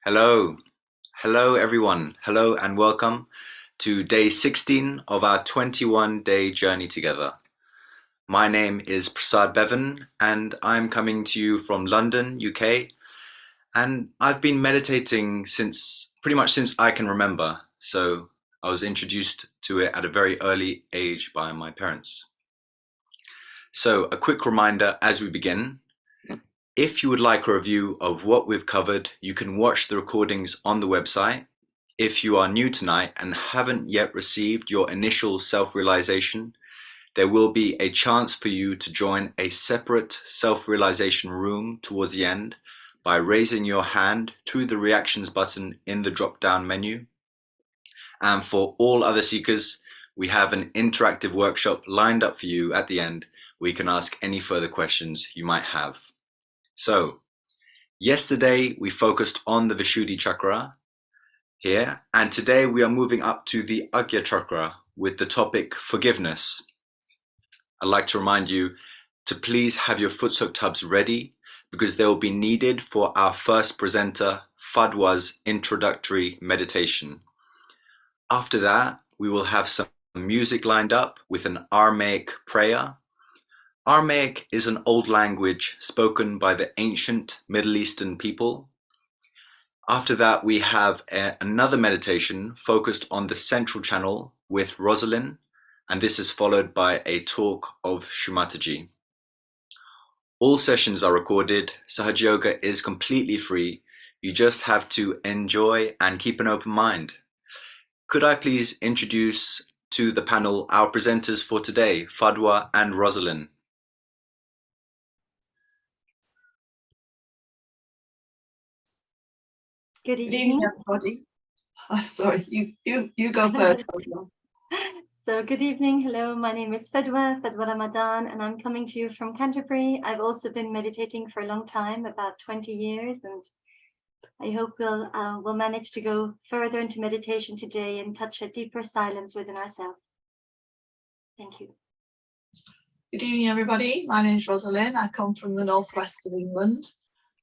Hello, hello everyone. Hello and welcome to day 16 of our 21-day journey together. My name is Prasad Bevan and I'm coming to you from London, UK. And I've been meditating pretty much since I can remember. So I was introduced to it at a very early age by my parents. So a quick reminder as we begin. If you would like a review of what we've covered, you can watch the recordings on the website. If you are new tonight and haven't yet received your initial self-realization, there will be a chance for you to join a separate self-realization room towards the end by raising your hand through the reactions button in the drop-down menu. And for all other seekers, we have an interactive workshop lined up for you at the end where you can ask any further questions you might have. So, yesterday we focused on the Vishuddhi Chakra here, and today we are moving up to the Agya Chakra with the topic forgiveness. I'd like to remind you to please have your foot soak tubs ready because they will be needed for our first presenter, Fadwa's introductory meditation. After that, we will have some music lined up with an Aramaic prayer. Aramaic is an old language spoken by the ancient Middle Eastern people. After that, we have another meditation focused on the central channel with Rosalind, and this is followed by a talk of Shri Mataji. All sessions are recorded. Sahaja Yoga is completely free. You just have to enjoy and keep an open mind. Could I please introduce to the panel our presenters for today, Fadwa and Rosalind. Good evening, everybody. Sorry, you go first. So good evening. Hello, my name is Fadwa Ramadan, and I'm coming to you from Canterbury. I've also been meditating for a long time, about 20 years, and I hope we'll manage to go further into meditation today and touch a deeper silence within ourselves. Thank you. Good evening, everybody. My name is Rosalind. I come from the northwest of England.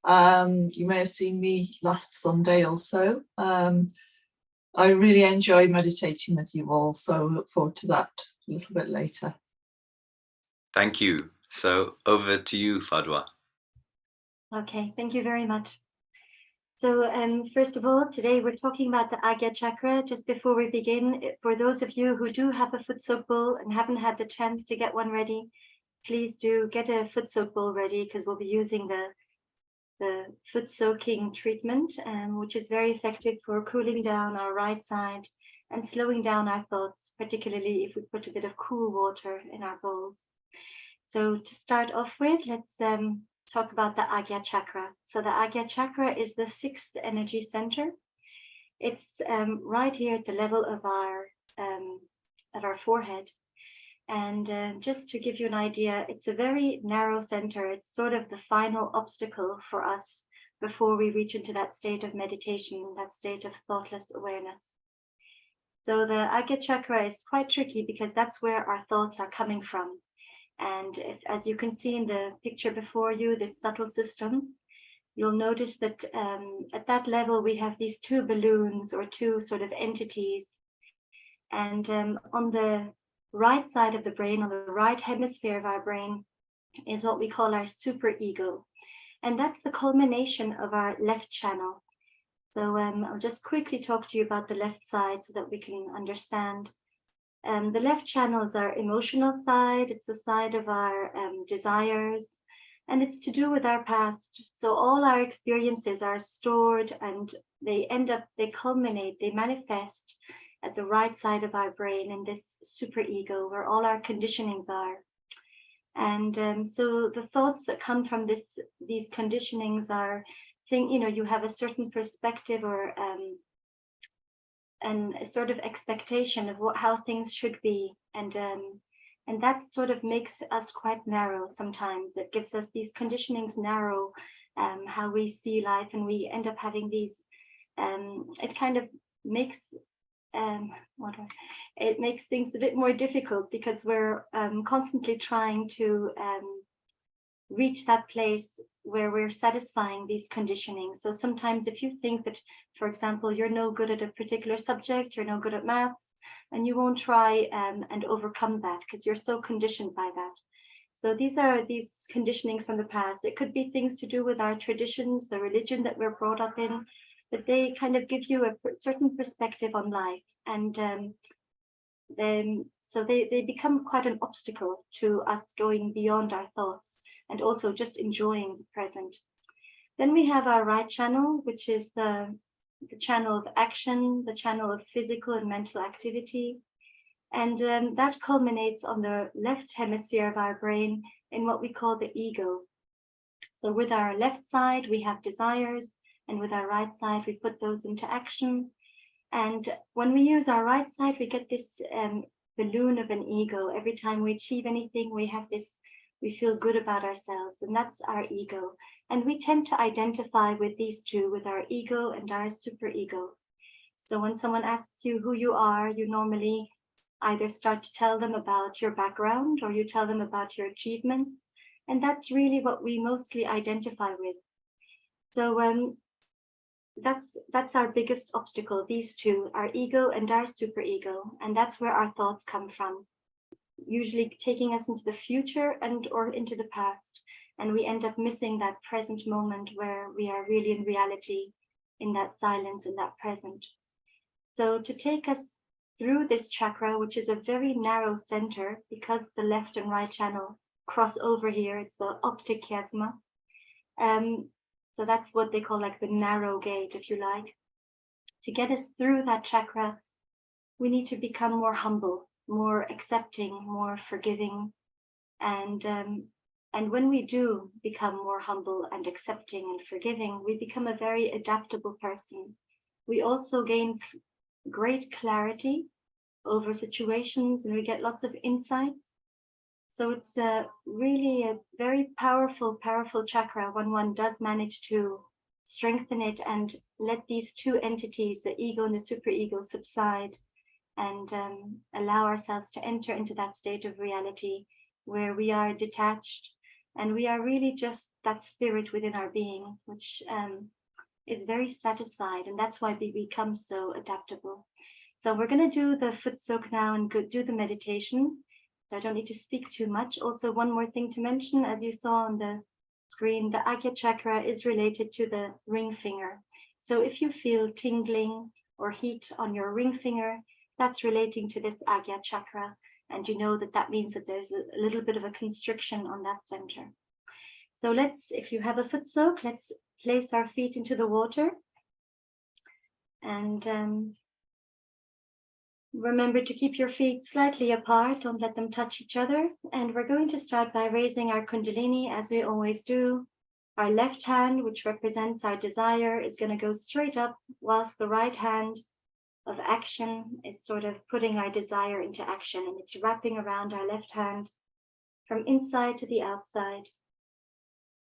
You may have seen me last Sunday or so. I really enjoy meditating with you all, so look forward to that a little bit later. Thank you. So over to you, Fadwa. Okay, thank you very much. So first of all, today we're talking about the Agya Chakra. Just before we begin, for those of you who do have a foot soak bowl and haven't had the chance to get one ready, please do get a foot soak bowl ready because we'll be using the foot soaking treatment, which is very effective for cooling down our right side and slowing down our thoughts, particularly if we put a bit of cool water in our bowls. So to start off with, let's talk about the Agya Chakra. So the Agya Chakra is the 6th energy center. It's right here at the level of our forehead. And just to give you an idea, it's a very narrow center. It's sort of the final obstacle for us before we reach into that state of meditation, that state of thoughtless awareness. So the Agya Chakra is quite tricky because that's where our thoughts are coming from. And as you can see in the picture before you, this subtle system, you'll notice that at that level, we have these two balloons or two sort of entities. And on the right side of the brain, on the right hemisphere of our brain, is what we call our superego. And that's the culmination of our left channel. So I'll just quickly talk to you about the left side so that we can understand. The left channel is our emotional side. It's the side of our desires, and it's to do with our past. So all our experiences are stored and they culminate, they manifest at the right side of our brain in this superego where all our conditionings are. And so the thoughts that come from these conditionings are, you have a certain perspective or and a sort of expectation of how things should be. And that sort of makes us quite narrow sometimes. It gives us these conditionings narrow, how we see life, and we end up having these, it kind of makes it makes things a bit more difficult because we're constantly trying to reach that place where we're satisfying these conditioning. So sometimes if you think that, for example, you're no good at a particular subject, you're no good at maths, and you won't try and overcome that because you're so conditioned by that. So these are these conditionings from the past. It could be things to do with our traditions, the religion that we're brought up in, but they kind of give you a certain perspective on life. And then so they become quite an obstacle to us going beyond our thoughts and also just enjoying the present. Then we have our right channel, which is the channel of action, the channel of physical and mental activity. And that culminates on the left hemisphere of our brain in what we call the ego. So with our left side, we have desires, and with our right side, we put those into action. And when we use our right side, we get this balloon of an ego. Every time we achieve anything, we have this, we feel good about ourselves, and that's our ego. And we tend to identify with these two, with our ego and our superego. So when someone asks you who you are, you normally either start to tell them about your background or you tell them about your achievements. And that's really what we mostly identify with. So that's our biggest obstacle, these two, our ego and our superego. And that's where our thoughts come from, usually taking us into the future and or into the past. And we end up missing that present moment where we are really in reality, in that silence, in that present. So to take us through this chakra, which is a very narrow center because the left and right channel cross over here, it's the optic chiasma. So that's what they call like the narrow gate, if you like. To get us through that chakra, we need to become more humble, more accepting, more forgiving. And when we do become more humble and accepting and forgiving, we become a very adaptable person. We also gain great clarity over situations, and we get lots of insights. So it's really a very powerful chakra when one does manage to strengthen it and let these two entities, the ego and the superego, subside, and allow ourselves to enter into that state of reality where we are detached and we are really just that spirit within our being, which is very satisfied, and that's why we become so adaptable. So we're going to do the foot soak now and do the meditation. So I don't need to speak too much. Also, one more thing to mention, as you saw on the screen, the Agya Chakra is related to the ring finger. So if you feel tingling or heat on your ring finger, that's relating to this Agya Chakra. And you know that that means that there's a little bit of a constriction on that center. So if you have a foot soak, let's place our feet into the water. And remember to keep your feet slightly apart, don't let them touch each other. And we're going to start by raising our Kundalini as we always do. Our left hand, which represents our desire, is going to go straight up, whilst the right hand of action is sort of putting our desire into action, and it's wrapping around our left hand from inside to the outside.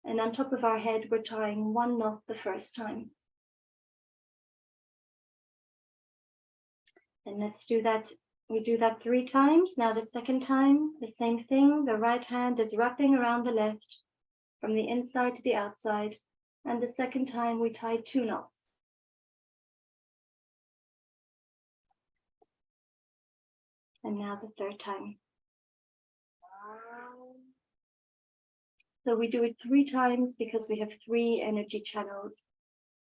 And on top of our head, we're tying one knot the first time. And let's do that. We do that 3 times. Now the second time, the same thing. The right hand is wrapping around the left from the inside to the outside. And the second time, we tie 2 knots. And now the third time. So we do it 3 times because we have 3 energy channels.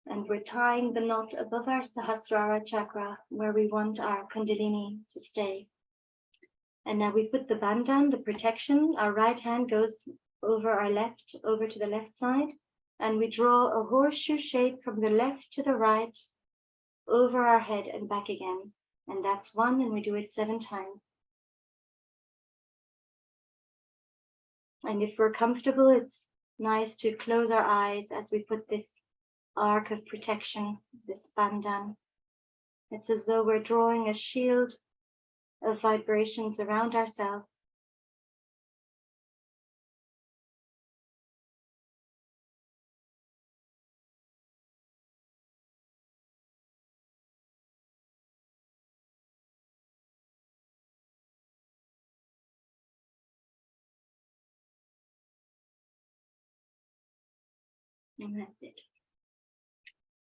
And we're tying the knot above our Sahasrara chakra where we want our Kundalini to stay. And now we put the bandhan, the protection. Our right hand goes over our left, over to the left side. And we draw a horseshoe shape from the left to the right, over our head and back again. And that's 1, and we do it 7 times. And if we're comfortable, it's nice to close our eyes as we put this arc of protection, this bandhan. It's as though we're drawing a shield of vibrations around ourselves. And that's it.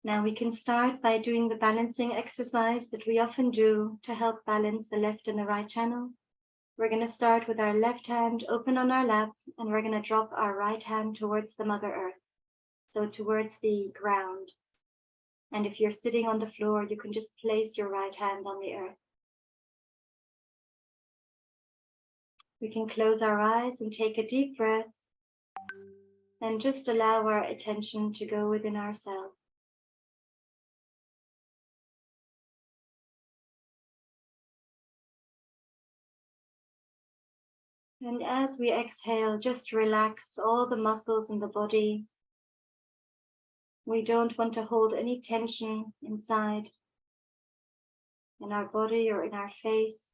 Now we can start by doing the balancing exercise that we often do to help balance the left and the right channel. We're going to start with our left hand open on our lap, and we're going to drop our right hand towards the Mother Earth, so towards the ground. And if you're sitting on the floor, you can just place your right hand on the earth. We can close our eyes and take a deep breath and just allow our attention to go within ourselves. And as we exhale, just relax all the muscles in the body. We don't want to hold any tension inside, in our body or in our face.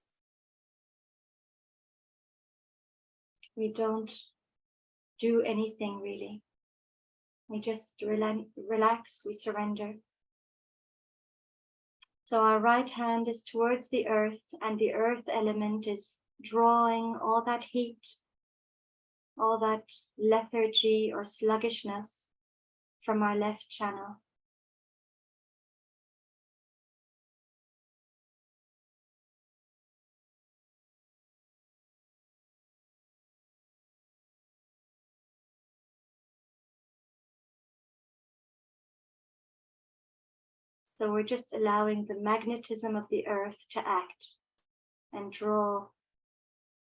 We don't do anything really. We just relax, we surrender. So our right hand is towards the earth, and the earth element is drawing all that heat, all that lethargy or sluggishness from our left channel. So we're just allowing the magnetism of the earth to act and draw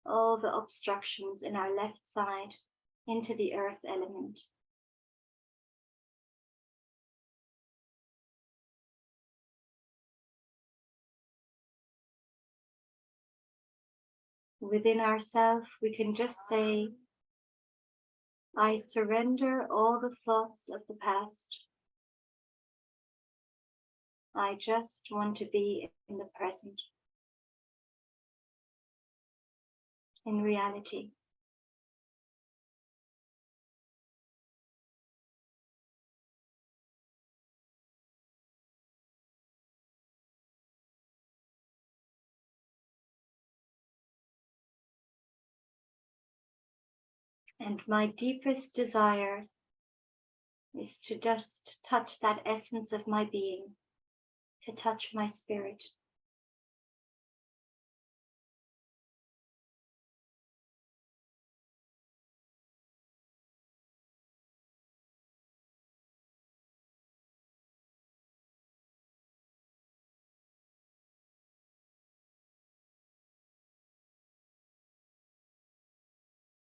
all the obstructions in our left side into the earth element. Within ourselves, we can just say, I surrender all the thoughts of the past. I just want to be in the present, in reality. And my deepest desire is to just touch that essence of my being, to touch my spirit.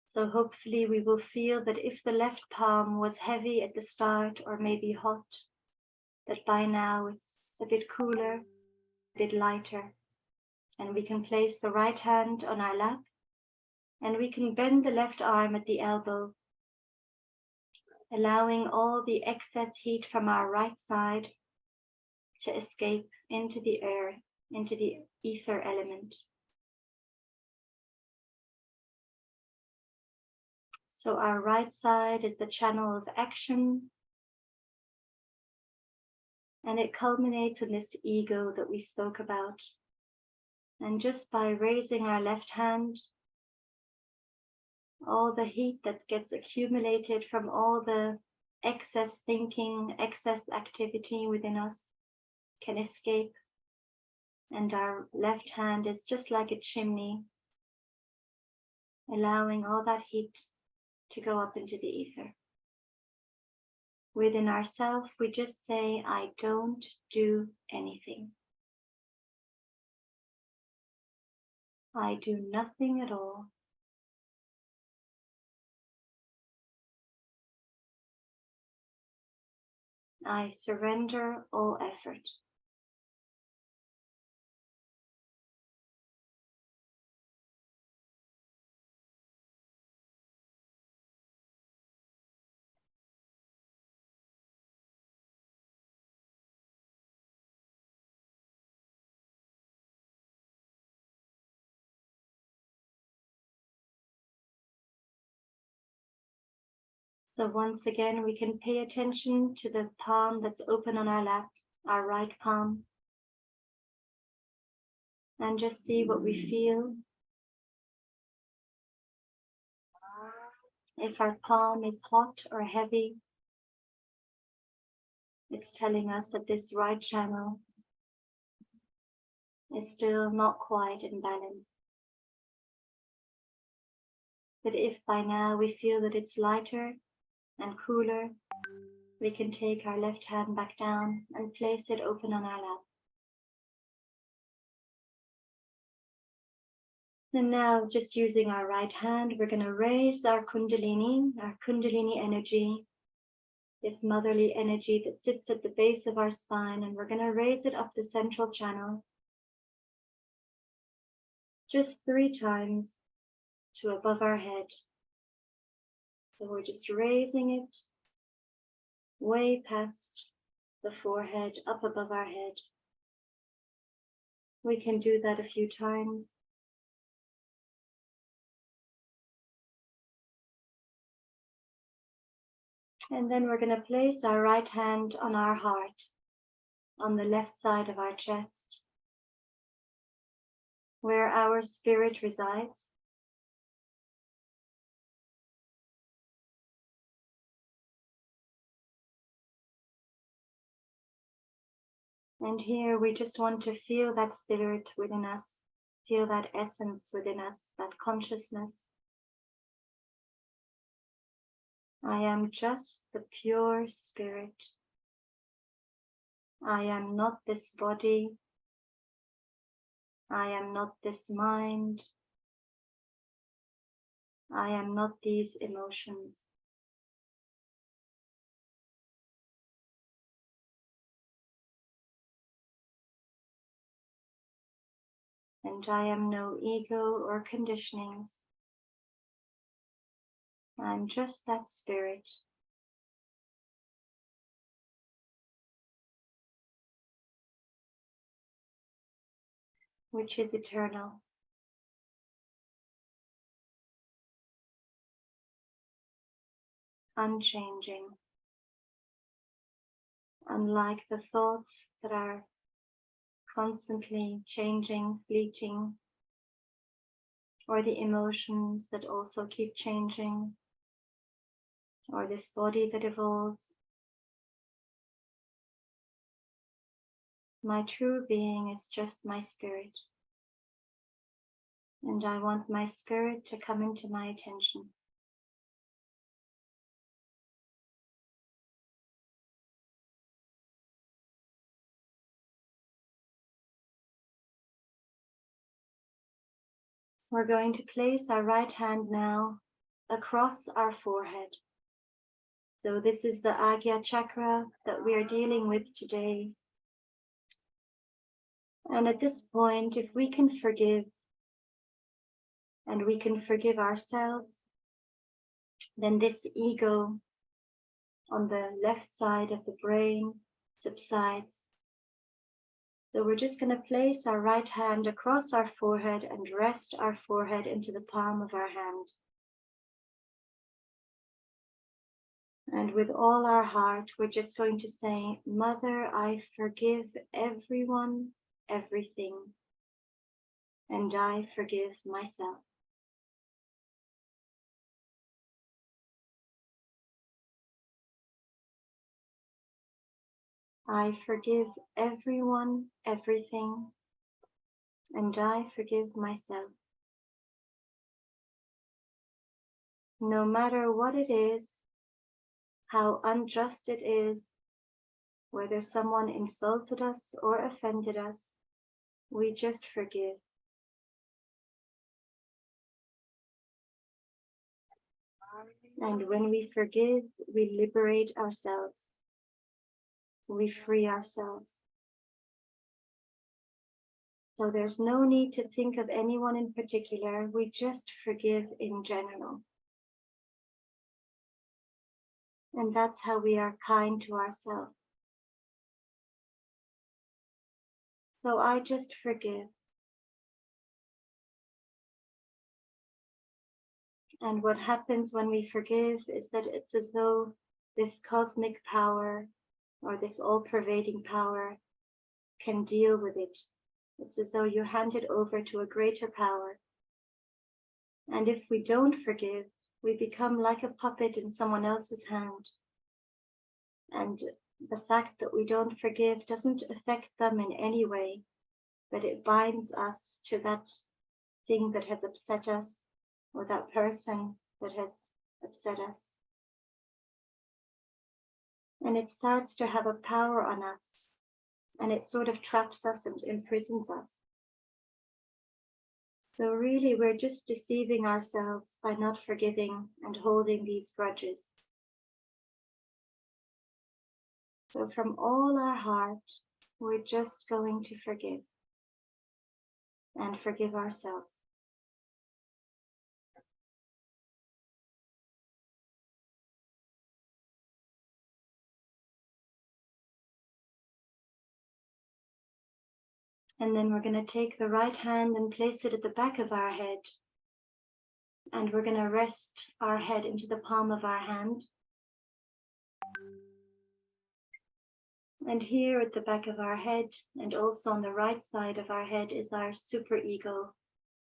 So hopefully we will feel that if the left palm was heavy at the start or maybe hot, that by now it's a bit cooler, a bit lighter. And we can place the right hand on our lap, and we can bend the left arm at the elbow, allowing all the excess heat from our right side to escape into the air, into the ether element. So our right side is the channel of action, and it culminates in this ego that we spoke about. And just by raising our left hand, all the heat that gets accumulated from all the excess thinking, excess activity within us can escape. And our left hand is just like a chimney, allowing all that heat to go up into the ether. Within ourselves, we just say, I don't do anything. I do nothing at all. I surrender all effort. So once again, we can pay attention to the palm that's open on our lap, our right palm, and just see what we feel. If our palm is hot or heavy, It's telling us that this right channel is still not quite in balance. But if by now we feel that it's lighter and cooler, we can take our left hand back down and place it open on our lap. And now, just using our right hand, we're going to raise our Kundalini energy, this motherly energy that sits at the base of our spine, and we're going to raise it up the central channel just 3 times to above our head. So we're just raising it way past the forehead, up above our head. We can do that a few times. And then we're going to place our right hand on our heart, on the left side of our chest, where our spirit resides. And here we just want to feel that spirit within us, feel that essence within us, that consciousness. I am just the pure spirit. I am not this body. I am not this mind. I am not these emotions. And I am no ego or conditionings. I'm just that spirit. Which is eternal. Unchanging. Unlike the thoughts that are constantly changing, fleeting, or the emotions that also keep changing, or this body that evolves. My true being is just my spirit, and I want my spirit to come into my attention. We're going to place our right hand now across our forehead. So this is the Agnya Chakra that we are dealing with today. And at this point, if we can forgive, and we can forgive ourselves, then this ego on the left side of the brain subsides. So we're just going to place our right hand across our forehead and rest our forehead into the palm of our hand. And with all our heart, we're just going to say, Mother, I forgive everyone, everything, and I forgive myself. I forgive everyone, everything, and I forgive myself. No matter what it is, how unjust it is, whether someone insulted us or offended us, we just forgive. And when we forgive, we liberate ourselves. We free ourselves. So there's no need to think of anyone in particular. We just forgive in general. And that's how we are kind to ourselves. So I just forgive. And what happens when we forgive is that it's as though this cosmic power or this all-pervading power can deal with it. It's as though you hand it over to a greater power. And if we don't forgive, we become like a puppet in someone else's hand. And the fact that we don't forgive doesn't affect them in any way, but it binds us to that thing that has upset us, or that person that has upset us. And it starts to have a power on us, and it sort of traps us and imprisons us. So really, we're just deceiving ourselves by not forgiving and holding these grudges. So from all our heart, we're just going to forgive and forgive ourselves. And then we're going to take the right hand and place it at the back of our head. And we're going to rest our head into the palm of our hand. And here at the back of our head, and also on the right side of our head, is our superego.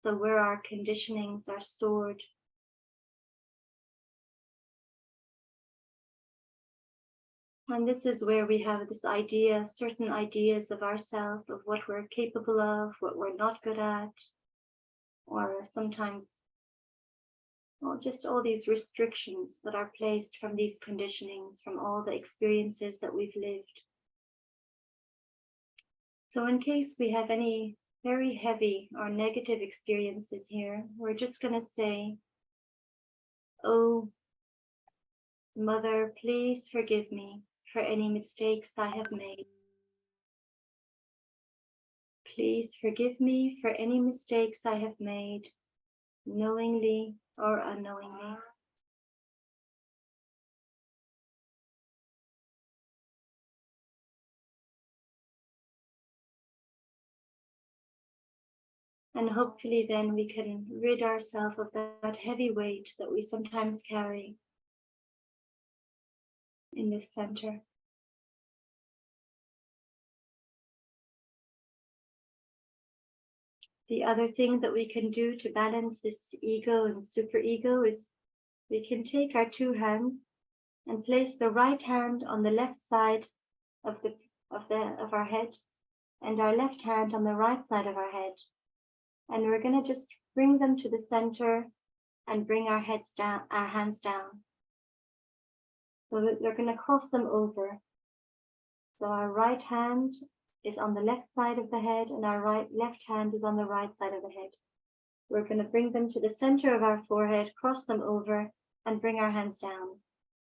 So where our conditionings are stored. And this is where we have this idea, certain ideas of ourselves, of what we're capable of, what we're not good at, or sometimes just all these restrictions that are placed from these conditionings, from all the experiences that we've lived. So in case we have any very heavy or negative experiences here, we're just going to say, "Oh, Mother, please forgive me for any mistakes I have made. Please forgive me for any mistakes I have made, knowingly or unknowingly." And hopefully then we can rid ourselves of that heavy weight that we sometimes carry in this center. The other thing that we can do to balance this ego and superego is we can take our two hands and place the right hand on the left side of our head, and our left hand on the right side of our head. And we're going to just bring them to the center and bring our hands down. So that we're going to cross them over. So our right hand is on the left side of the head, and our left hand is on the right side of the head. We're going to bring them to the center of our forehead, cross them over, and bring our hands down.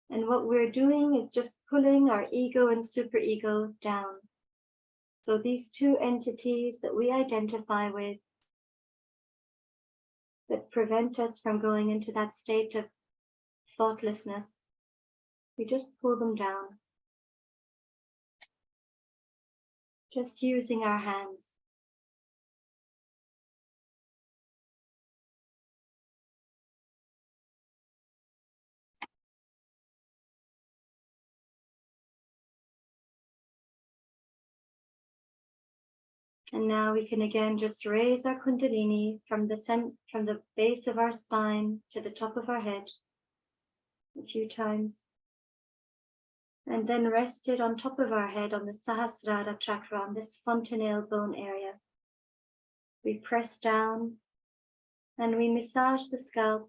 And what we're doing is just pulling our ego and superego down. So these two entities that we identify with that prevent us from going into that state of thoughtlessness, we just pull them down. Just using our hands. And now we can again just raise our Kundalini from the base of our spine to the top of our head a few times. And then rest it on top of our head on the Sahaja Chakra, on this fontanelle bone area. We press down and we massage the scalp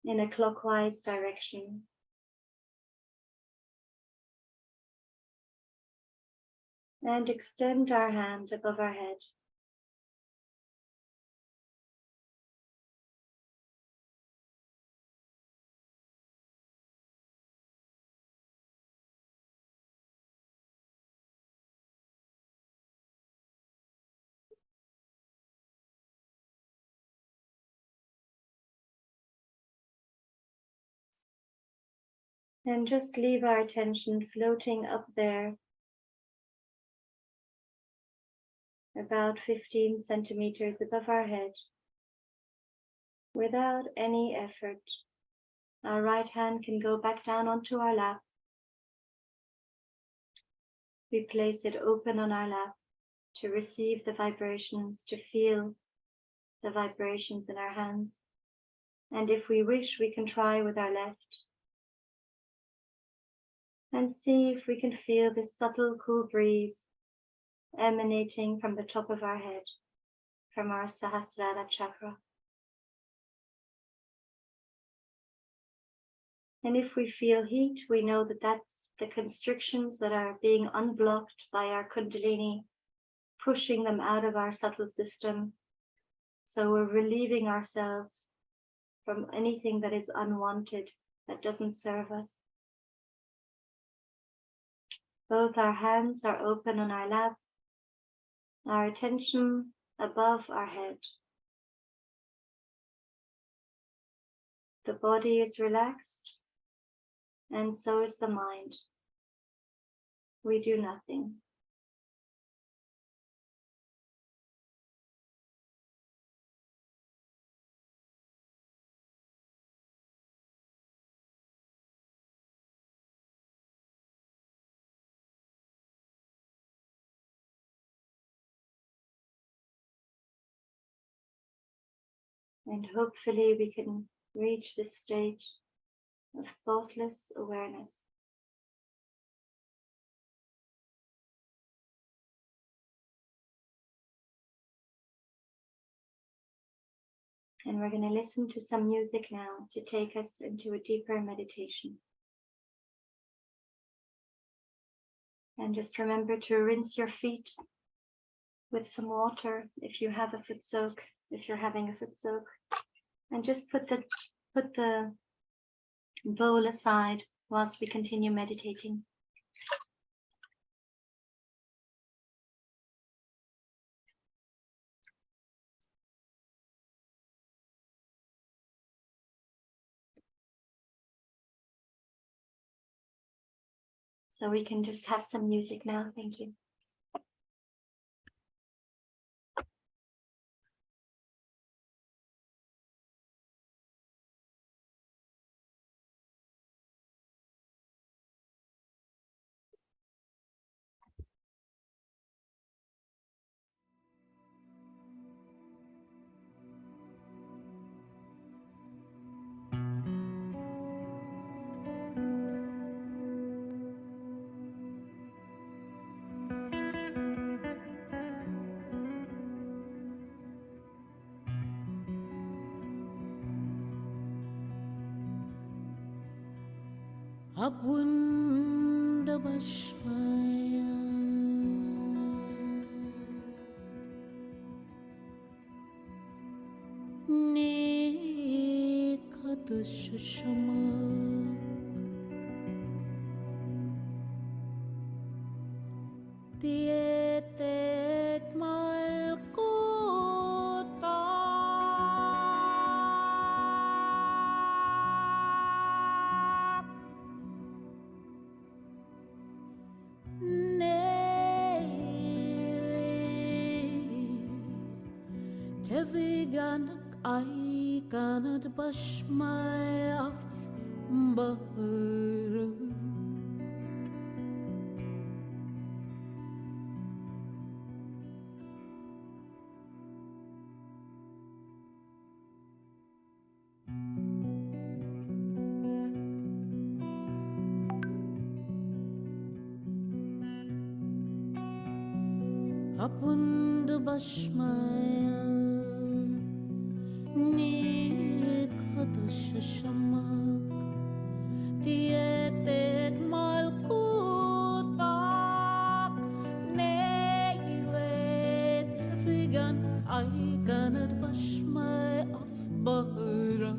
in a clockwise direction. And extend our hand above our head. And just leave our attention floating up there, about 15 centimeters above our head, without any effort. Our right hand can go back down onto our lap. We place it open on our lap to receive the vibrations, to feel the vibrations in our hands. And if we wish, we can try with our left. And see if we can feel this subtle cool breeze emanating from the top of our head, from our Sahasrara chakra. And if we feel heat, we know that that's the constrictions that are being unblocked by our Kundalini, pushing them out of our subtle system. So we're relieving ourselves from anything that is unwanted, that doesn't serve us. Both our hands are open on our lap, our attention above our head. The body is relaxed, and so is the mind. We do nothing. And hopefully we can reach this stage of thoughtless awareness. And we're going to listen to some music now to take us into a deeper meditation. And just remember to rinse your feet with some water if you have a foot soak, if you're having a foot soak. And just put the bowl aside whilst we continue meditating. So we can just have some music now. Thank you. Abundabashmaya Nekadashamak Tietet Malkota Teviganak ay kanad bashmay af bahara Abundabashmaya Nekadashamak Tietet Malkutak Neilet Tevigan ay kanad bashmay af bahara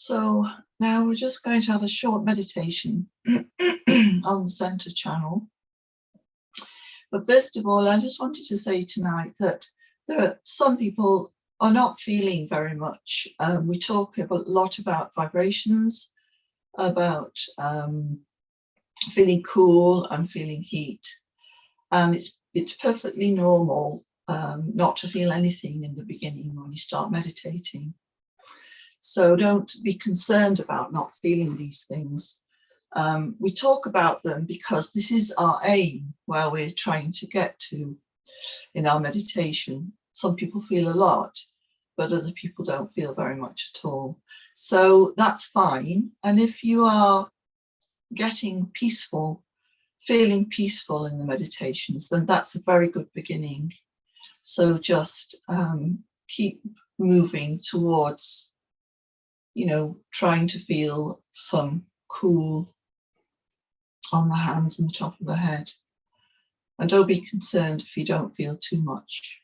So now we're just going to have a short meditation on the center channel. But first of all, I just wanted to say tonight that there are some people are not feeling very much. We talk a lot about vibrations, about feeling cool and feeling heat. And it's perfectly normal not to feel anything in the beginning when you start meditating. So don't be concerned about not feeling these things. We talk about them because this is our aim, where we're trying to get to in our meditation. Some people feel a lot, but other people don't feel very much at all. So that's fine. And if you are getting peaceful, feeling peaceful in the meditations, then that's a very good beginning. So just keep moving towards, trying to feel some cool on the hands and the top of the head. And don't be concerned if you don't feel too much.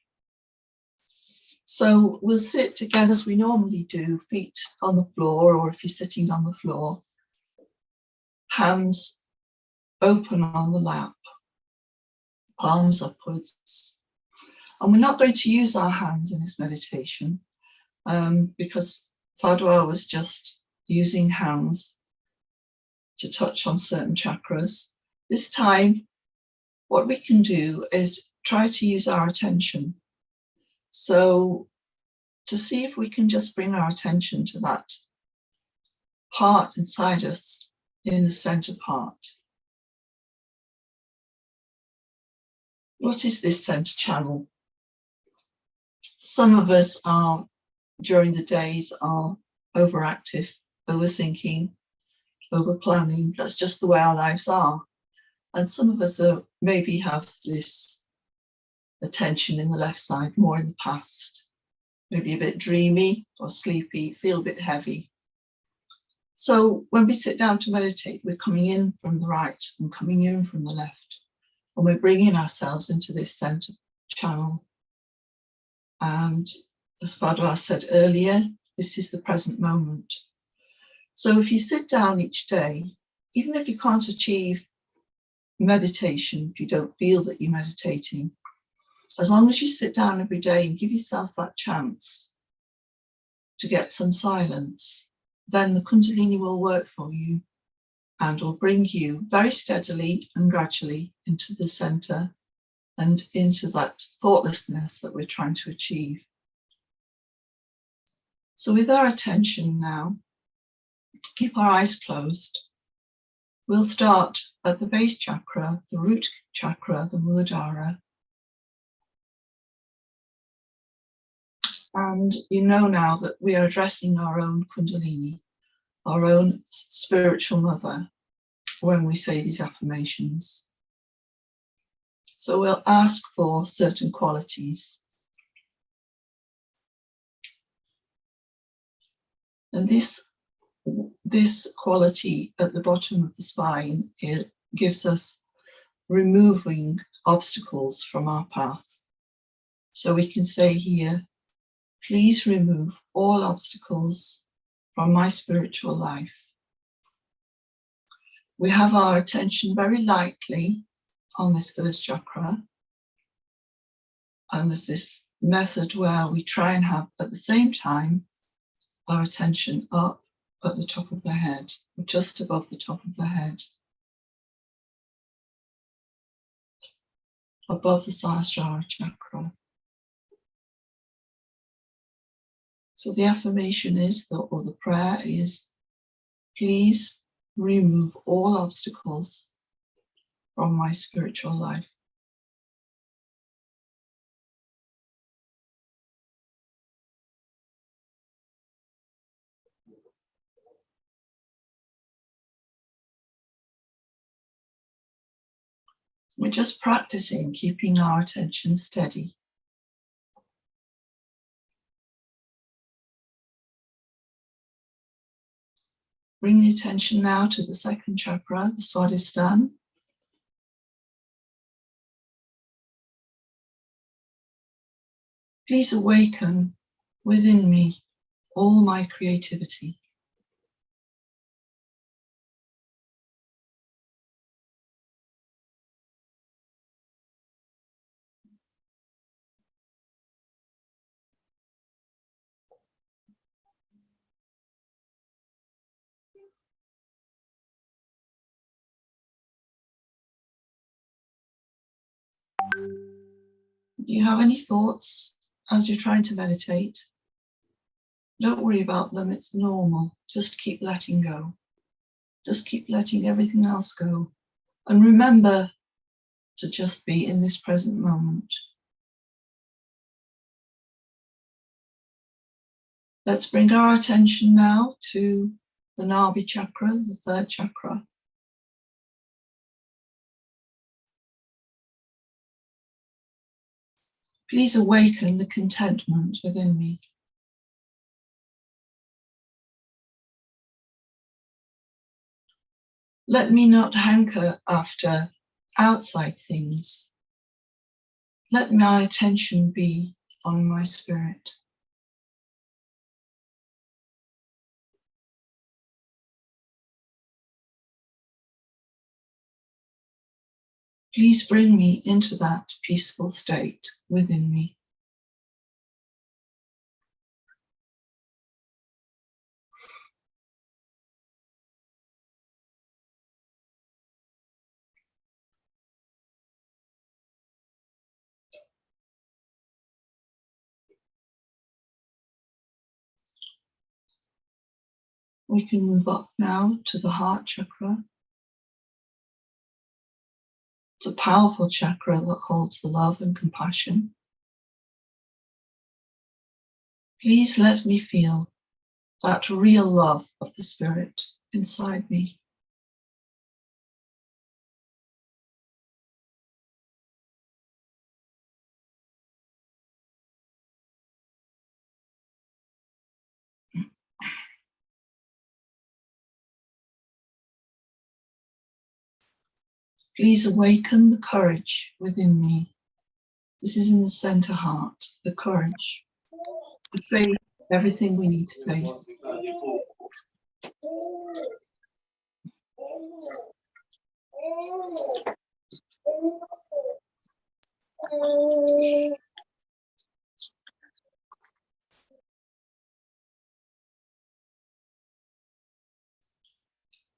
So we'll sit again as we normally do, feet on the floor, or if you're sitting on the floor, hands open on the lap, palms upwards. And we're not going to use our hands in this meditation because Fadwa was just using hands to touch on certain chakras. This time, what we can do is try to use our attention. So to see if we can just bring our attention to that part inside us, in the center part. What is this center channel? Some of us are, during the days, are overactive, overthinking, overplanning. That's just the way our lives are. And some of us are maybe have this attention in the left side, more in the past, maybe a bit dreamy or sleepy, feel a bit heavy. So when we sit down to meditate, we're coming in from the right and coming in from the left, and we're bringing ourselves into this center channel. And as Fadwa said earlier, this is the present moment. So if you sit down each day, even if you can't achieve meditation, if you don't feel that you're meditating, as long as you sit down every day and give yourself that chance to get some silence, then the Kundalini will work for you and will bring you very steadily and gradually into the center and into that thoughtlessness that we're trying to achieve. So with our attention now, keep our eyes closed. We'll start at the base chakra, the root chakra, the Muladhara. And you know now that we are addressing our own Kundalini, our own spiritual mother, when we say these affirmations. So we'll ask for certain qualities. And this quality at the bottom of the spine, it gives us removing obstacles from our path. So we can say here, please remove all obstacles from my spiritual life. We have our attention very lightly on this first chakra. And there's this method where we try and have at the same time our attention up at the top of the head, just above the top of the head, above the Sahasrara chakra. So the affirmation is, or the prayer is, please remove all obstacles from my spiritual life. We're just practicing keeping our attention steady. Bring the attention now to the second chakra, the Swadhisthana. Please awaken within me all my creativity. Do you have any thoughts as you're trying to meditate? Don't worry about them, it's normal. Just keep letting go. Just keep letting everything else go. And remember to just be in this present moment. Let's bring our attention now to the Nabi chakra, the third chakra. Please awaken the contentment within me. Let me not hanker after outside things. Let my attention be on my spirit. Please bring me into that peaceful state within me. We can move up now to the heart chakra. It's a powerful chakra that holds the love and compassion. Please let me feel that real love of the spirit inside me. Please awaken the courage within me. This is in the center heart, the courage to face everything we need to face.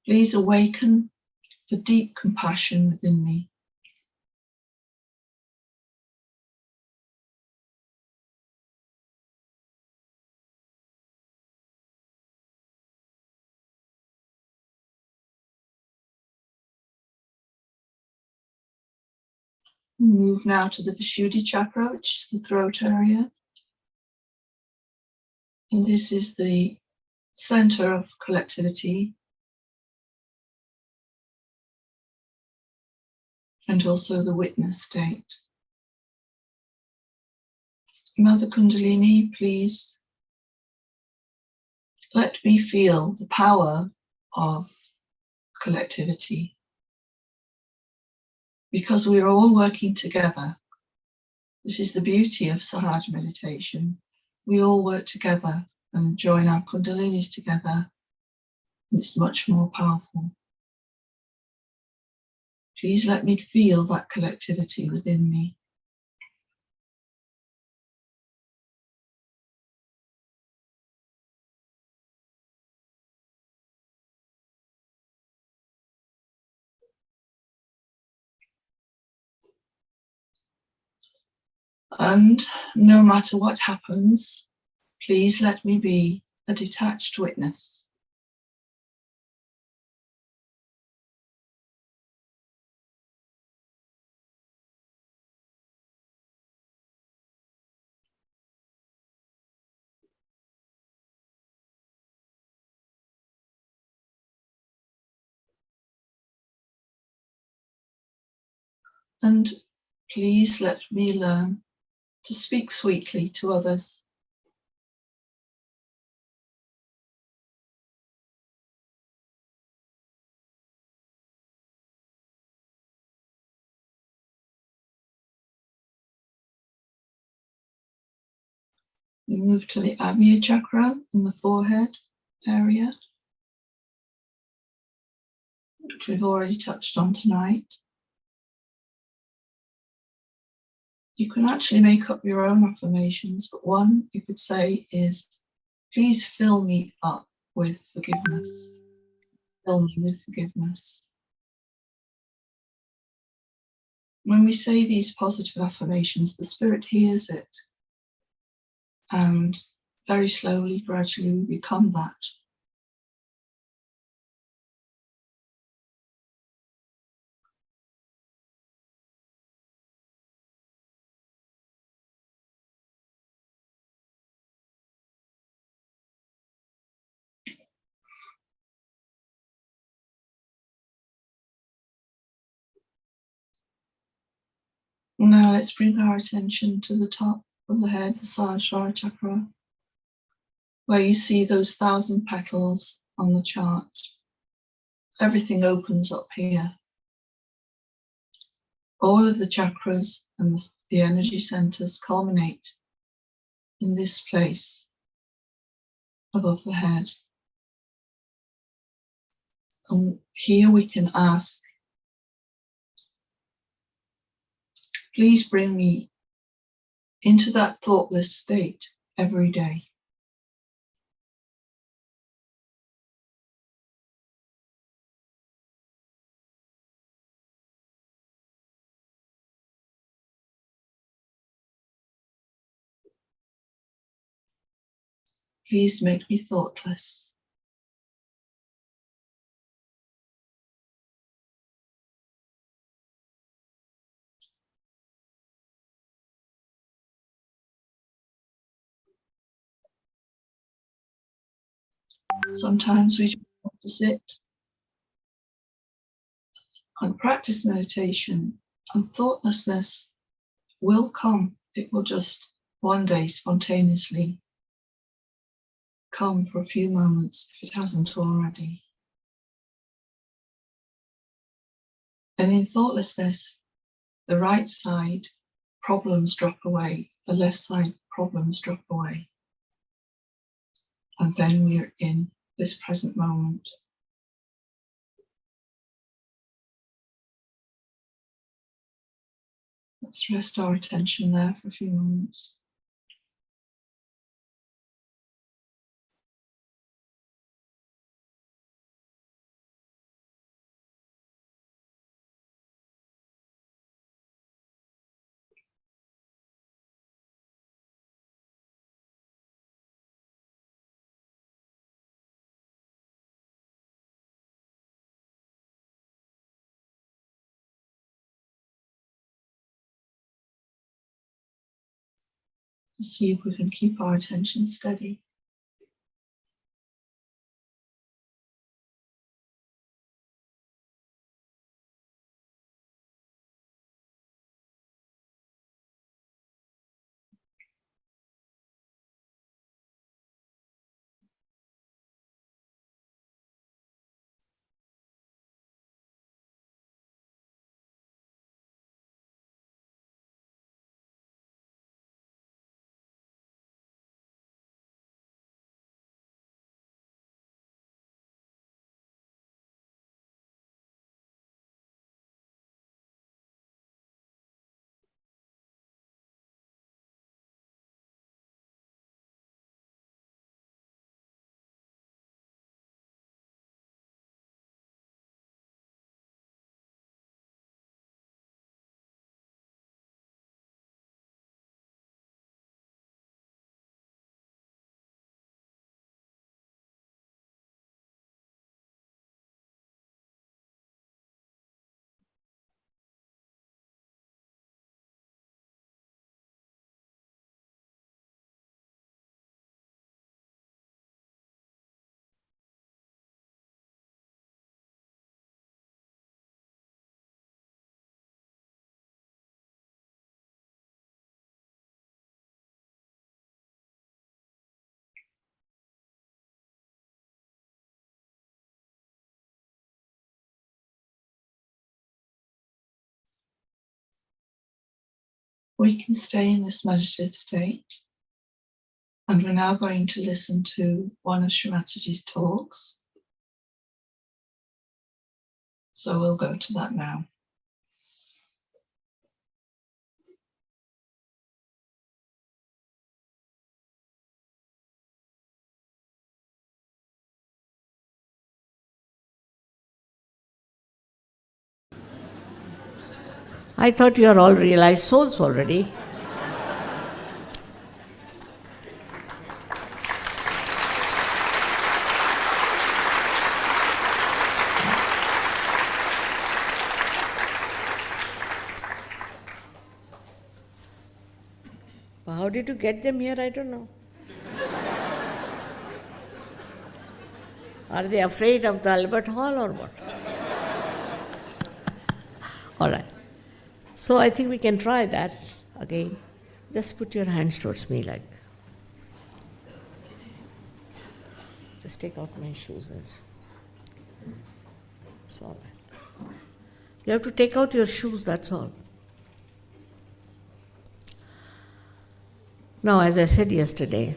Please awaken the deep compassion within me. Move now to the Vishuddhi chakra, which is the throat area. And this is the center of collectivity and also the witness state. Mother Kundalini, please let me feel the power of collectivity. Because we're all working together. This is the beauty of Sahaja meditation. We all work together and join our Kundalinis together, and it's much more powerful. Please let me feel that collectivity within me. And no matter what happens, please let me be a detached witness. And please let me learn to speak sweetly to others. We move to the Agnya Chakra in the forehead area, which we've already touched on tonight. You can actually make up your own affirmations, but one you could say is, please fill me up with forgiveness. Fill me with forgiveness. When we say these positive affirmations, the spirit hears it, and very slowly, gradually, we become that. Now let's bring our attention to the top of the head, the Sahaja Chakra, where you see those 1,000 petals on the chart. Everything opens up here. All of the chakras and the energy centers culminate in this place above the head. And here we can ask, please bring me into that thoughtless state every day. Please make me thoughtless. Sometimes we just have to sit and practice meditation, and thoughtlessness will come. It will just one day spontaneously come for a few moments if it hasn't already. And in thoughtlessness, the right side problems drop away, the left side problems drop away. And then we're in this present moment. Let's rest our attention there for a few moments. Let's see if we can keep our attention steady. We can stay in this meditative state, and we're now going to listen to one of Shri Mataji's talks. So we'll go to that now. I thought you are all realized souls already. How did you get them here? I don't know. Are they afraid of the Albert Hall or what? All right. So I think we can try that again. Just put your hands towards me like. Just take out my shoes. It's all right. You have to take out your shoes, that's all. Now, as I said yesterday,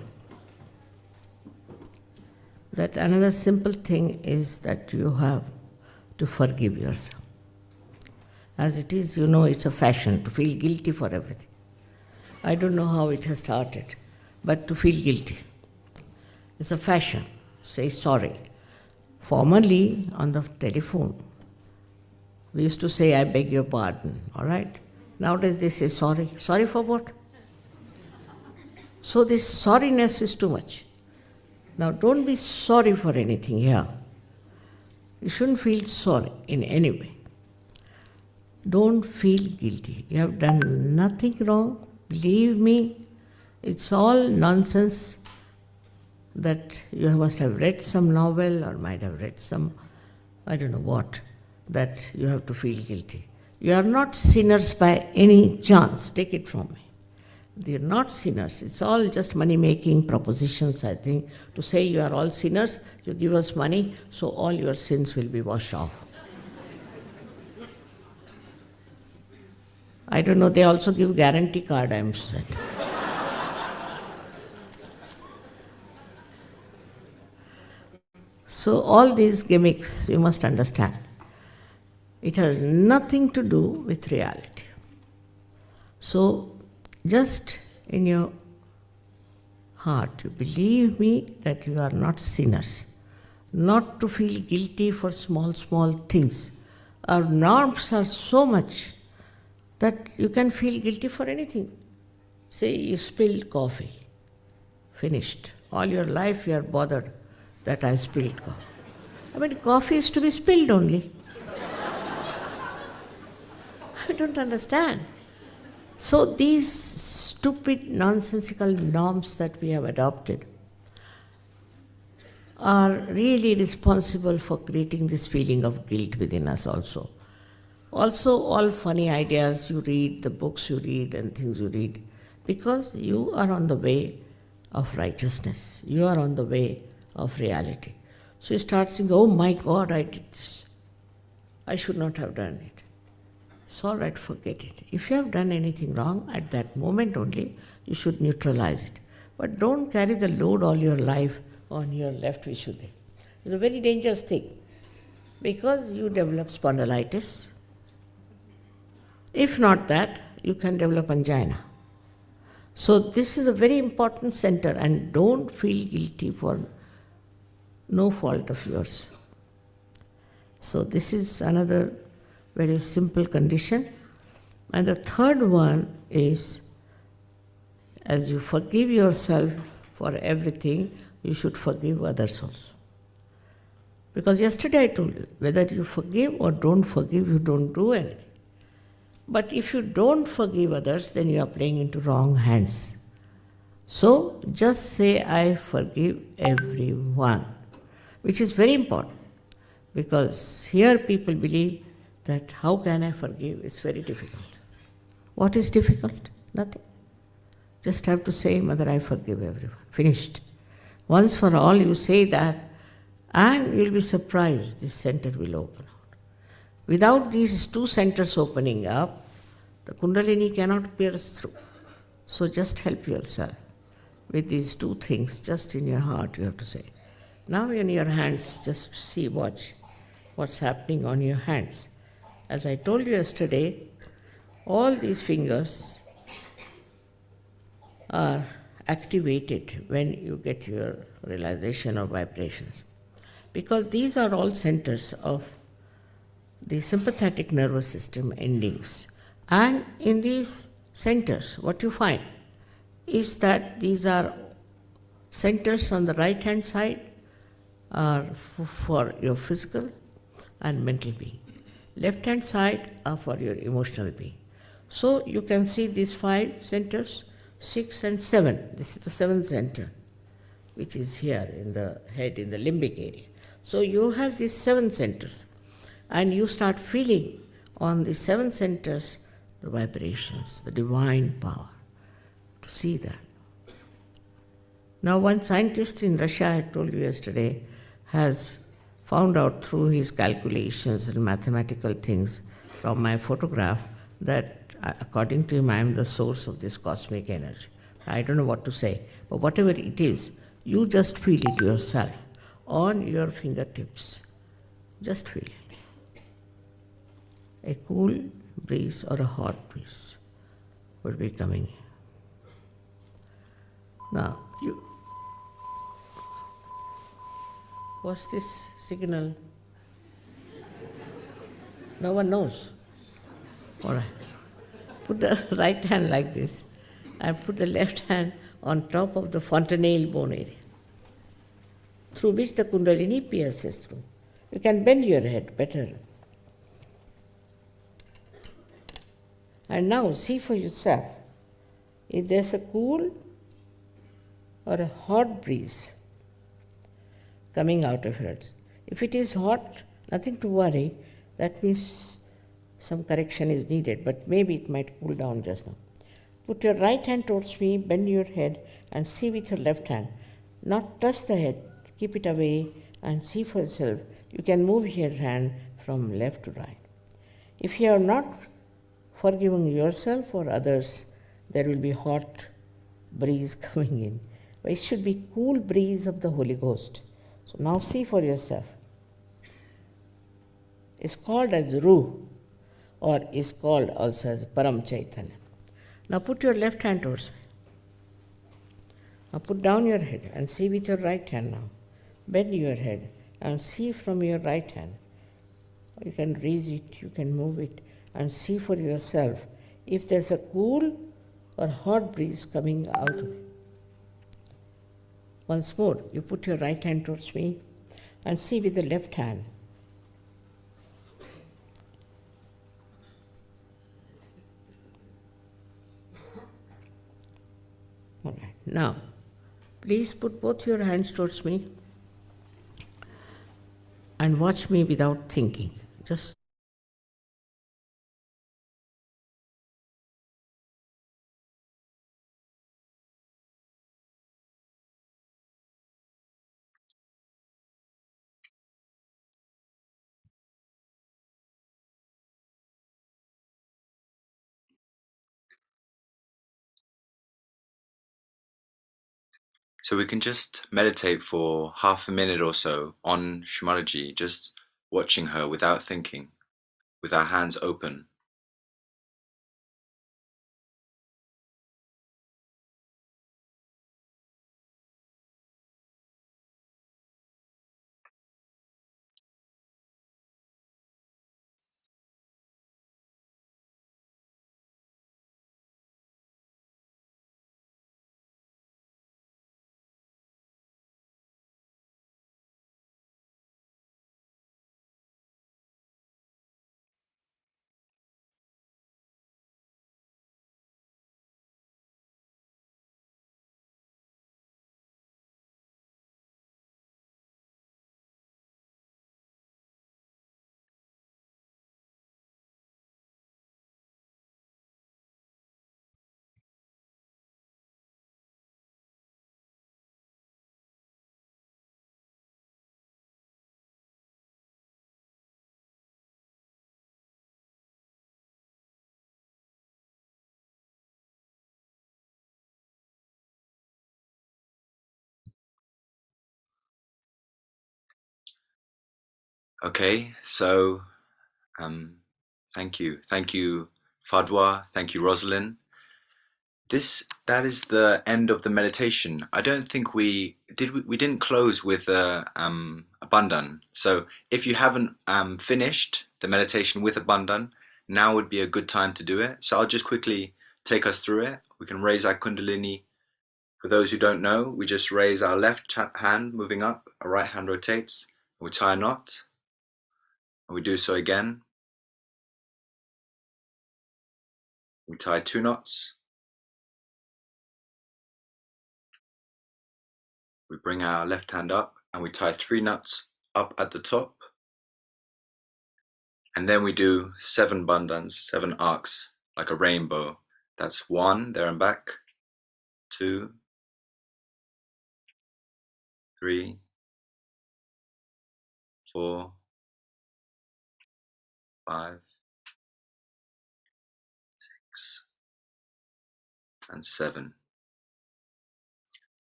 that another simple thing is that you have to forgive yourself. As it is, you know, it's a fashion to feel guilty for everything. I don't know how it has started, but to feel guilty. It's a fashion. Say sorry. Formerly, on the telephone, we used to say, I beg your pardon, all right? Nowadays they say sorry. Sorry for what? So this sorriness is too much. Now don't be sorry for anything here. You shouldn't feel sorry in any way. Don't feel guilty. You have done nothing wrong. Believe me, it's all nonsense that you must have read some novel or might have read some, I don't know what, that you have to feel guilty. You are not sinners by any chance. Take it from me. They are not sinners. It's all just money-making propositions, I think, to say you are all sinners, you give us money, so all your sins will be washed off. I don't know, they also give guarantee card, I am saying. So all these gimmicks, you must understand, it has nothing to do with reality. So just in your heart, you believe me that you are not sinners, not to feel guilty for small things. Our norms are so much that you can feel guilty for anything. Say you spilled coffee, finished. All your life you are bothered that I spilled coffee. I mean, coffee is to be spilled only. I don't understand. So these stupid, nonsensical norms that we have adopted are really responsible for creating this feeling of guilt within us also. Also, all funny ideas you read, the books you read and things you read, because you are on the way of righteousness. You are on the way of reality. So you start saying, oh my God, I did this. I should not have done it. It's all right, forget it. If you have done anything wrong, at that moment only, you should neutralize it. But don't carry the load all your life on your left Vishuddhi. It's a very dangerous thing, because you develop spondylitis. If not that, you can develop angina. So this is a very important center, and don't feel guilty for no fault of yours. So this is another very simple condition. And the third one is, as you forgive yourself for everything, you should forgive others also. Because yesterday I told you, whether you forgive or don't forgive, you don't do anything. But if you don't forgive others, then you are playing into wrong hands. So just say, I forgive everyone, which is very important. Because here people believe that how can I forgive? It's very difficult. What is difficult? Nothing. Just have to say, Mother, I forgive everyone. Finished. Once for all you say that, and you'll be surprised, this center will open out. Without these two centers opening up, the Kundalini cannot pierce through. So just help yourself with these two things, just in your heart you have to say. Now in your hands, just see, watch what's happening on your hands. As I told you yesterday, all these fingers are activated when you get your realization of vibrations. Because these are all centers of the sympathetic nervous system endings. And in these centers, what you find is that these are centers on the right hand side are for your physical and mental being. Left hand side are for your emotional being. So you can see these 5 centers, 6 and 7. This is the 7th center, which is here in the head, in the limbic area. So you have these 7 centers, and you start feeling on the 7 centers the vibrations, the divine power, to see that. Now, one scientist in Russia, I told you yesterday, has found out through his calculations and mathematical things from my photograph that, according to him, I am the source of this cosmic energy. I don't know what to say, but whatever it is, you just feel it yourself on your fingertips. Just feel it. A cool breeze or a hot breeze would be coming in. Now, what's this signal? No one knows. All right. Put the right hand like this and put the left hand on top of the fontanelle bone area, through which the Kundalini pierces through. You can bend your head better. And now see for yourself if there's a cool or a hot breeze coming out of it. If it is hot, nothing to worry. That means some correction is needed, but maybe it might cool down just now. Put your right hand towards me, bend your head, and see with your left hand. Not touch the head, keep it away, and see for yourself. You can move your hand from left to right. If you are not forgiving yourself or others, there will be hot breeze coming in. But it should be cool breeze of the Holy Ghost. So now see for yourself. It's called as Ruh, or is called also as Param Chaitanya. Now put your left hand towards me. Now put down your head and see with your right hand now. Bend your head and see from your right hand. You can raise it, you can move it, and see for yourself if there's a cool or hot breeze coming out of it. Once more, you put your right hand towards me and see with the left hand. All right. Now, please put both your hands towards me and watch me without thinking. Just So we can just meditate for half a minute or so on Shri Mataji, just watching her without thinking, with our hands open. Okay, so thank you. Thank you, Fadwa. Thank you, Rosalind. That is the end of the meditation. I don't think we didn't close with a bandhan. So if you haven't finished the meditation with a bandhan, now would be a good time to do it. So I'll just quickly take us through it. We can raise our Kundalini. For those who don't know, we just raise our left hand moving up, our right hand rotates, we tie a knot, and we do so again. We tie 2 knots. We bring our left hand up and we tie 3 knots up at the top. And then we do 7 bandhans, 7 arcs, like a rainbow. That's 1, there and back, 2, 3, 4, 5, 6, and 7.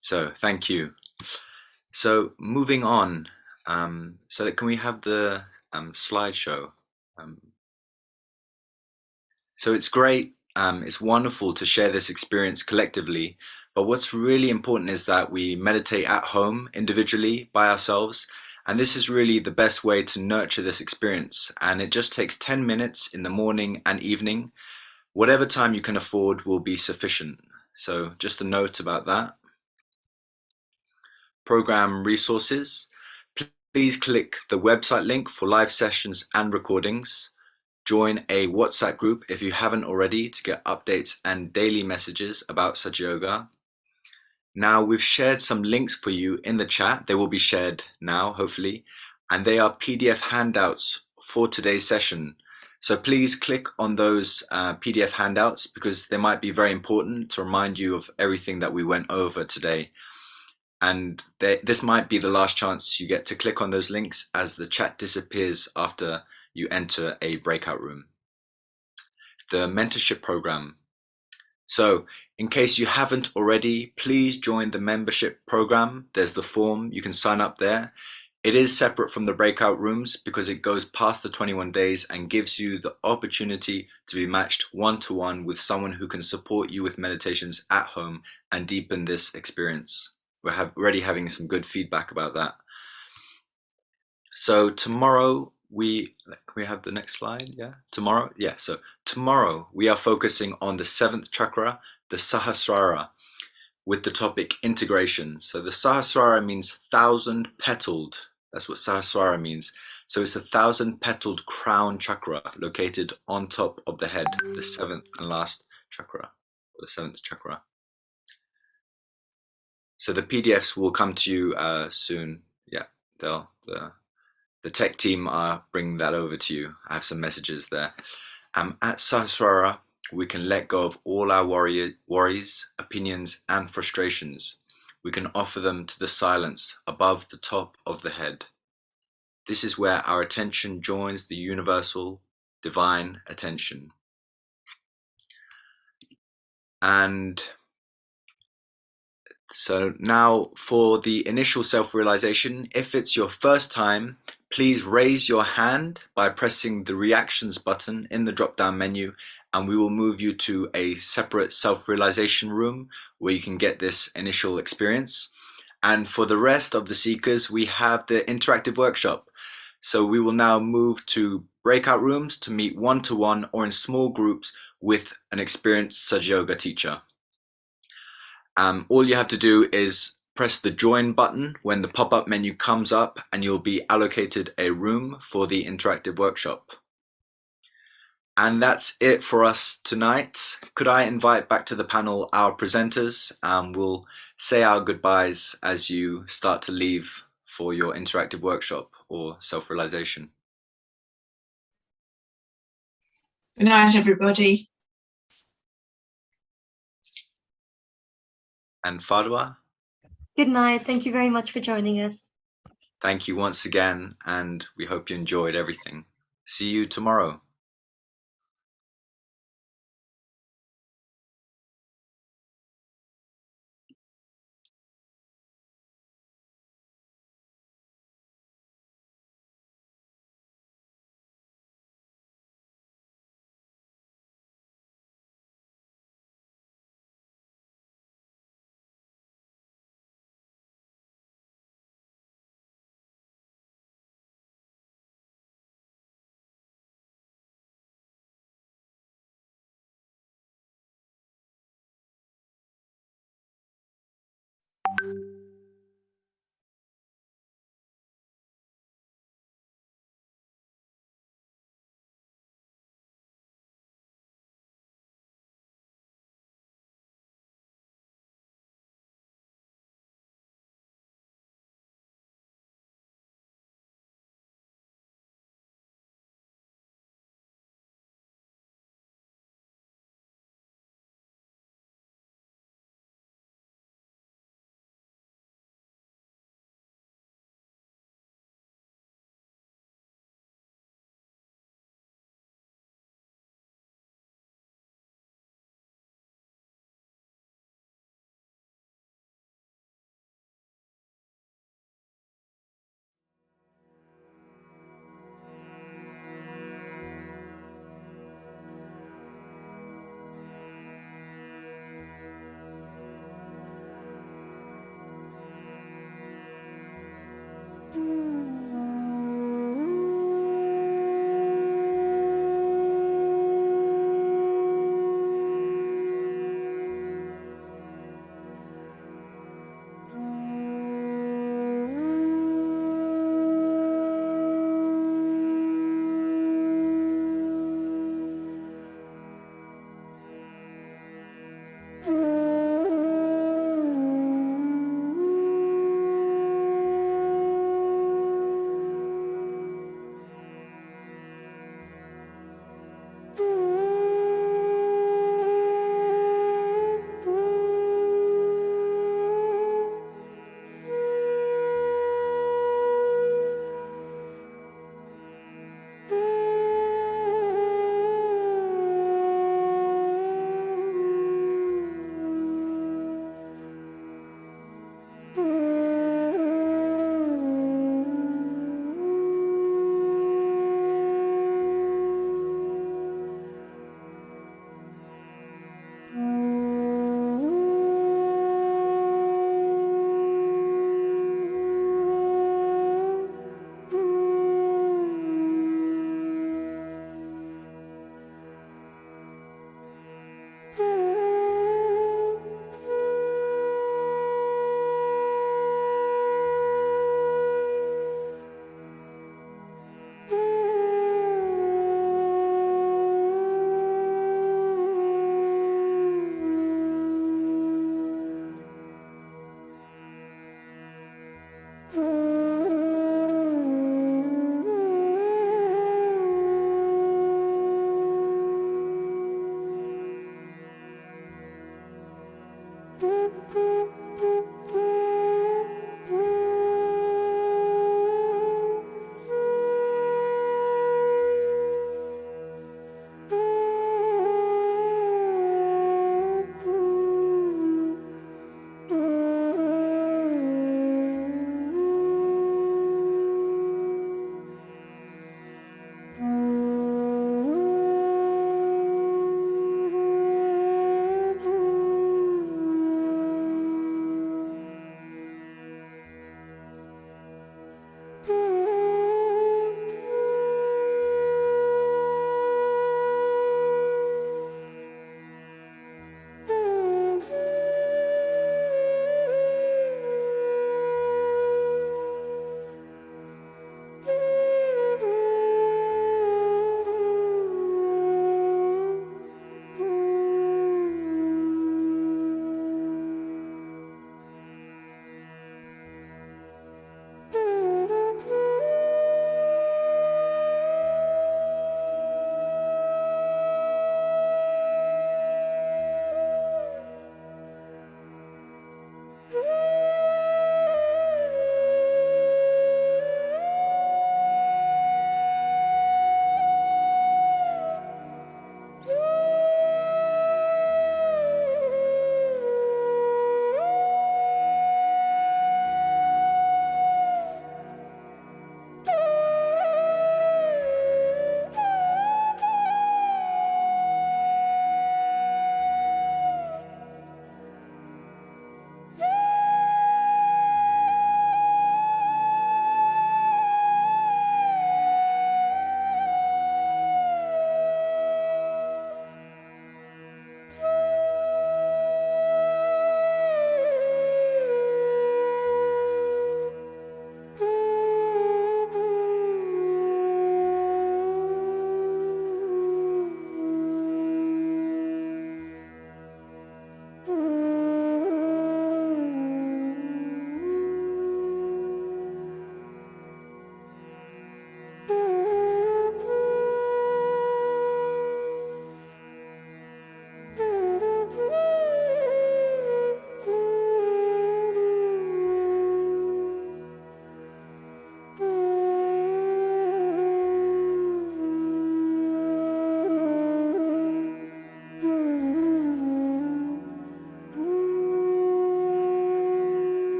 So thank you. So moving on, so that can we have the slideshow? So it's great, it's wonderful to share this experience collectively, but what's really important is that we meditate at home individually by ourselves, and this is really the best way to nurture this experience, and it just takes 10 minutes in the morning and evening. Whatever time you can afford will be sufficient. So just a note about that. Program resources. Please click the website link for live sessions and recordings. Join a WhatsApp group if you haven't already to get updates and daily messages about Sahaja Yoga. Now we've shared some links for you in the chat. They will be shared now, hopefully, and they are PDF handouts for today's session. So please click on those PDF handouts because they might be very important to remind you of everything that we went over today. And this might be the last chance you get to click on those links as the chat disappears after you enter a breakout room. The mentorship program. So in case you haven't already, please join the membership program. There's the form, you can sign up there. It is separate from the breakout rooms because it goes past the 21 days and gives you the opportunity to be matched one-to-one with someone who can support you with meditations at home and deepen this experience. We're already having some good feedback about that. So tomorrow can we have the next slide? Yeah, tomorrow. Yeah, so tomorrow we are focusing on the 7th chakra, the Sahasrara, with the topic integration. So the Sahasrara means 1,000-petaled. That's what Sahasrara means. So it's a 1,000-petaled crown chakra located on top of the head, the 7th and last chakra, or the 7th chakra. So the PDFs will come to you soon. Yeah, the tech team are bringing that over to you. I have some messages there. At Sahasrara, we can let go of all our worries, opinions, and frustrations. We can offer them to the silence above the top of the head. This is where our attention joins the universal, divine attention. And so now for the initial self-realization, if it's your first time, please raise your hand by pressing the reactions button in the drop-down menu, and we will move you to a separate self-realization room where you can get this initial experience. And for the rest of the seekers, we have the interactive workshop. So we will now move to breakout rooms to meet one-to-one or in small groups with an experienced Sahaja Yoga teacher. All you have to do is press the join button when the pop-up menu comes up and you'll be allocated a room for the interactive workshop. And that's it for us tonight. Could I invite back to the panel our presenters? We'll say our goodbyes as you start to leave for your interactive workshop or self-realization. Good night, everybody. And Fadwa, Good night. Thank you very much for joining us. thank you once again, and we hope you enjoyed everything. See you tomorrow.